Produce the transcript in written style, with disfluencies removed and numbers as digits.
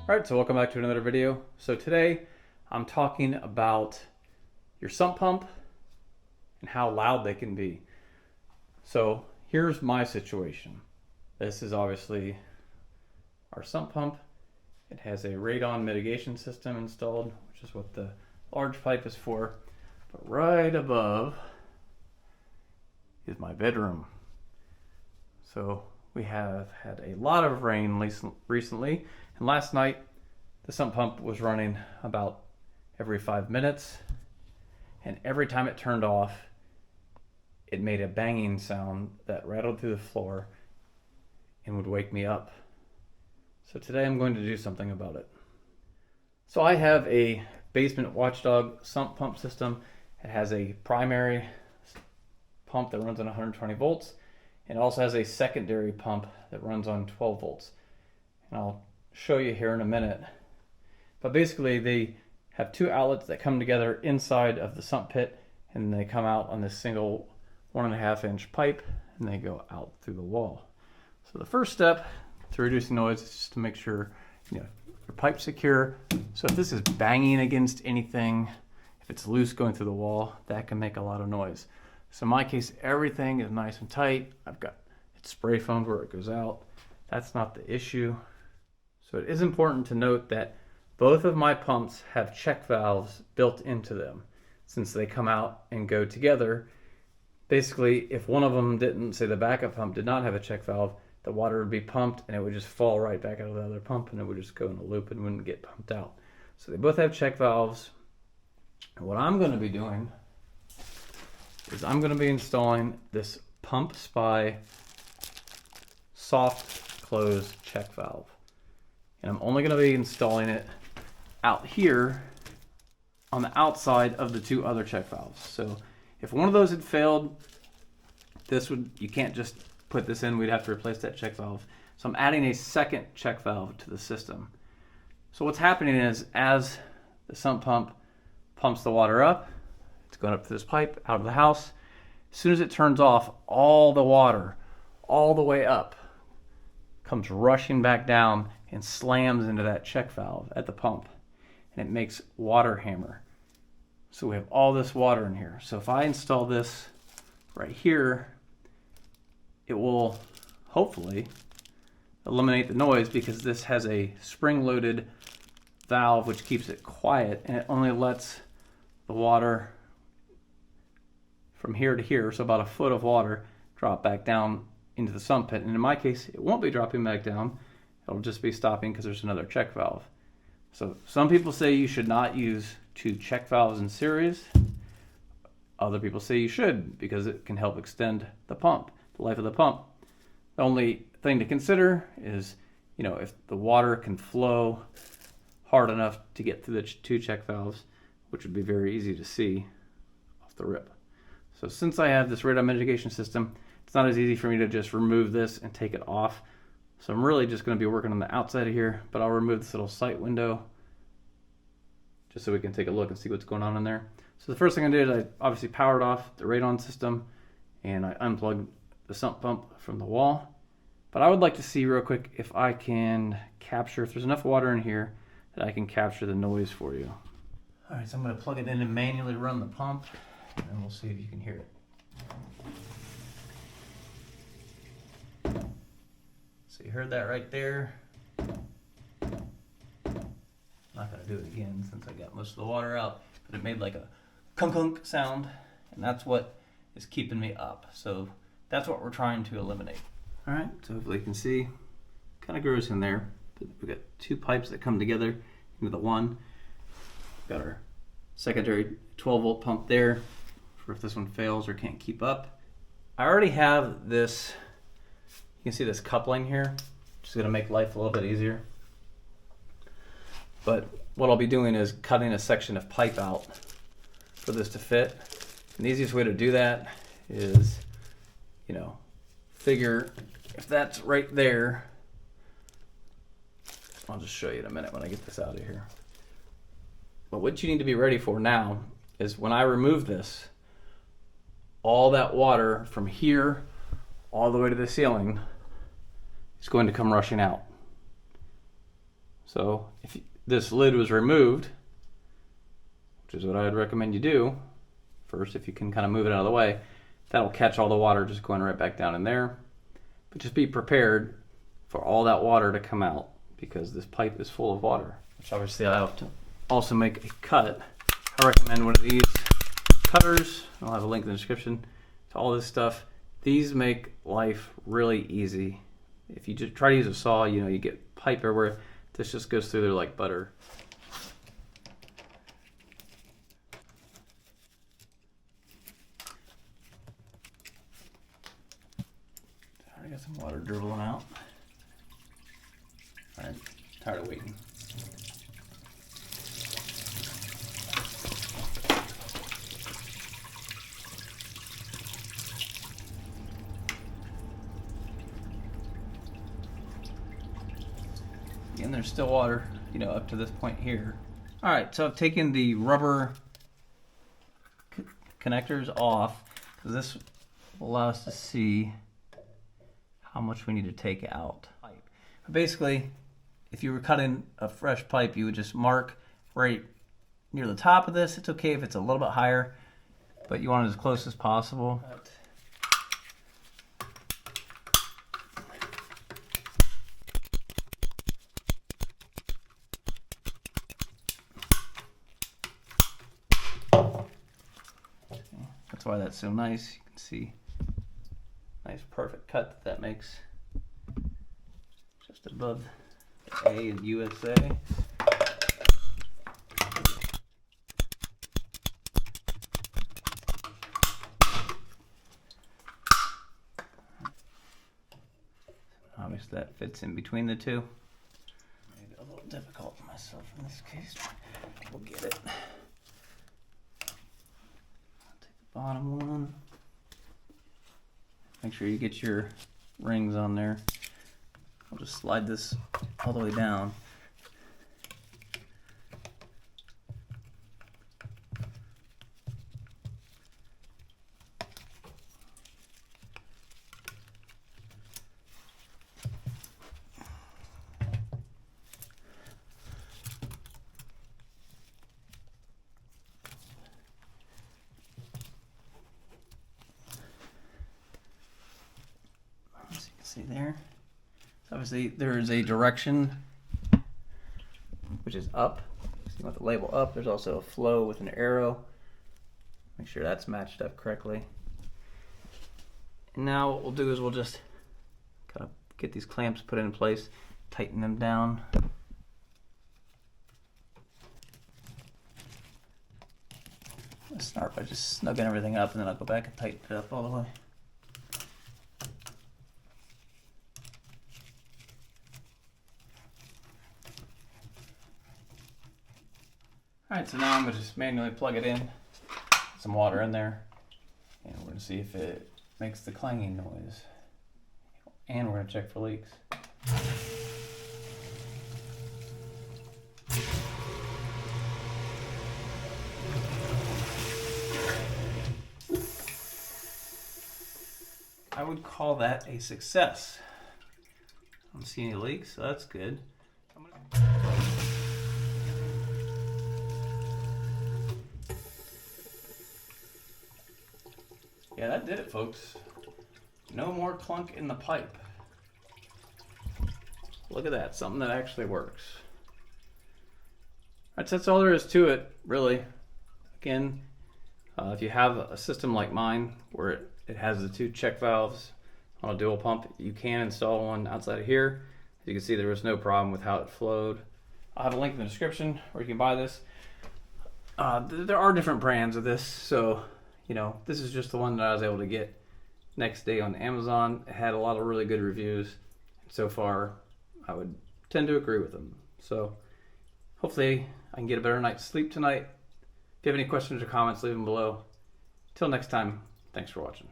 Alright, so welcome back to another video. So today I'm talking about your sump pump and how loud they can be. So here's my situation. This is obviously our sump pump. It has a radon mitigation system installed, which is what the large pipe is for. But right above is my bedroom. So we have had a lot of rain recently, and last night the sump pump was running about every 5 minutes, and every time it turned off, it made a banging sound that rattled through the floor and would wake me up. So today I'm going to do something about it. So I have a basement watchdog sump pump system. It has a primary pump that runs on 120 volts. It also has a secondary pump that runs on 12 volts. And I'll show you here in a minute. But basically they have two outlets that come together inside of the sump pit, and they come out on this single 1.5 inch pipe, and they go out through the wall. So the first step to reducing noise is just to make sure your pipe's secure. So if this is banging against anything, if it's loose going through the wall, that can make a lot of noise. So in my case, everything is nice and tight. I've got it spray foamed where it goes out. That's not the issue. So it is important to note that both of my pumps have check valves built into them. Since they come out and go together, basically if one of them didn't, say the backup pump did not have a check valve, the water would be pumped and it would just fall right back out of the other pump, and it would just go in a loop and wouldn't get pumped out. So they both have check valves. And what I'm going to be doing is I'm going to be installing this PumpSpy soft close check valve. And I'm only going to be installing it out here on the outside of the two other check valves. So if one of those had failed, you can't just put this in, we'd have to replace that check valve. So I'm adding a second check valve to the system. So what's happening is, as the sump pump pumps the water up, it's going up to this pipe out of the house. As soon as it turns off, all the water, all the way up, comes rushing back down and slams into that check valve at the pump, and it makes water hammer. So we have all this water in here. So if I install this right here, it will hopefully eliminate the noise, because this has a spring-loaded valve which keeps it quiet, and it only lets the water from here to here, so about a foot of water, drop back down into the sump pit. And in my case, it won't be dropping back down. It'll just be stopping because there's another check valve. So some people say you should not use two check valves in series. Other people say you should, because it can help extend the pump, the life of the pump. The only thing to consider is, if the water can flow hard enough to get through the two check valves, which would be very easy to see off the rip. So since I have this radon mitigation system, it's not as easy for me to just remove this and take it off. So I'm really just going to be working on the outside of here, but I'll remove this little sight window just so we can take a look and see what's going on in there. So the first thing I did, I obviously powered off the radon system, and I unplugged the sump pump from the wall. But I would like to see real quick if I can capture, if there's enough water in here that I can capture the noise for you. All right, so I'm going to plug it in and manually run the pump, and we'll see if you can hear it. So you heard that right there. I'm not going to do it again since I got most of the water out, but it made like a kunk sound, and that's what is keeping me up. So that's what we're trying to eliminate. All right, so hopefully you can see, kind of gross in there, but we've got two pipes that come together into the one. Got our secondary 12 volt pump there for if this one fails or can't keep up. I already have this, you can see this coupling here, which is going to make life a little bit easier. But what I'll be doing is cutting a section of pipe out for this to fit. And the easiest way to do that is, figure if that's right there. I'll just show you in a minute when I get this out of here. But what you need to be ready for now is, when I remove this, all that water from here all the way to the ceiling is going to come rushing out. So if this lid was removed, which is what I would recommend you do first, if you can kind of move it out of the way, that'll catch all the water just going right back down in there. But just be prepared for all that water to come out, because this pipe is full of water, which obviously I have to also make a cut. I recommend one of these cutters. I'll have a link in the description to all this stuff. These make life really easy. If you just try to use a saw, you know, you get pipe everywhere. This just goes through there like butter. I got some water dribbling out. All right, tired of waiting. And there's still water, you know, up to this point here. All right, so I've taken the rubber connectors off, because this will allow us to see how much we need to take out. But basically, if you were cutting a fresh pipe, you would just mark right near the top of this. It's okay if it's a little bit higher, but you want it as close as possible. That's why that's so nice. You can see nice perfect cut that makes just above the A in USA. Obviously that fits in between the two. Made it a little difficult for myself in this case, but we'll get it. Bottom one. Make sure you get your rings on there. I'll just slide this all the way down. See there? So obviously there is a direction which is up. So you want the label up. There's also a flow with an arrow. Make sure that's matched up correctly. And now what we'll do is we'll just kind of get these clamps put in place, tighten them down. I'll start by just snugging everything up, and then I'll go back and tighten it up all the way. Alright, so now I'm going to just manually plug it in, some water in there, and we're going to see if it makes the clanging noise. And we're going to check for leaks. I would call that a success. I don't see any leaks, so that's good. Yeah, that did it, folks. No more clunk in the pipe. Look at that, something that actually works. That's all there is to it, really. Again, if you have a system like mine where it has the two check valves on a dual pump, you can install one outside of here. As you can see, there was no problem with how it flowed. I'll have a link in the description where you can buy this. There are different brands of this, so you know, this is just the one that I was able to get next day on Amazon. It had a lot of really good reviews. So far, I would tend to agree with them. So hopefully I can get a better night's sleep tonight. If you have any questions or comments, leave them below. Till next time, thanks for watching.